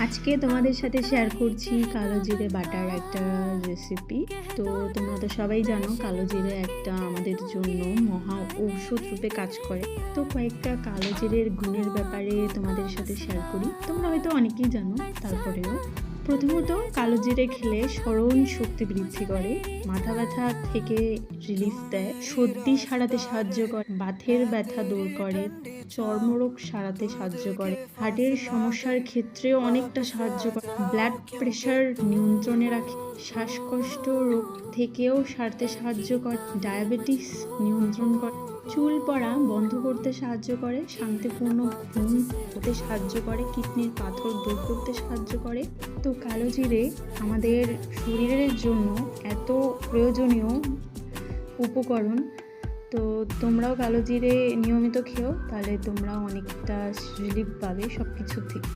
আজকে তোমাদের সাথে শেয়ার করছি কালো জিরে বাটার একটা রেসিপি। তো তোমরা তো সবাই জানো কালো জিরে একটা আমাদের জন্য মহা ঔষধ রূপে কাজ করে। তো কয়েকটা কালো জিরের গুণের ব্যাপারে তোমাদের সাথে শেয়ার করি। তোমরা হয়তো অনেকেই জানো, তারপরেও প্রথমত কালো জিরে খেলে স্মরণ শক্তি বৃদ্ধি করে, মাথা ব্যথা থেকে রিলিফ দেয়, সর্দি সারাতে সাহায্য করে, বাতের ব্যথা দূর করে, চর্মরোগ সারাতে সাহায্য করে, হার্টের সমস্যার ক্ষেত্রেও অনেকটা সাহায্য করে, ব্লাড প্রেশার নিয়ন্ত্রণে রাখে, শ্বাসকষ্ট রোগ থেকেও সারতে সাহায্য করে, ডায়াবেটিস নিয়ন্ত্রণ করে, চুল পড়া বন্ধ করতে সাহায্য করে, শান্তিপূর্ণ ঘুম হতে সাহায্য করে, কিডনির পাথর দূর করতে সাহায্য করে। তো কালো জিরে আমাদের শরীরের জন্য এত প্রয়োজনীয় উপকরণ। তো তোমরাও কালো জিরে নিয়মিত খেও, তাহলে তোমরাও অনেকটা রিলিফ পাবে সব কিছুর থেকে।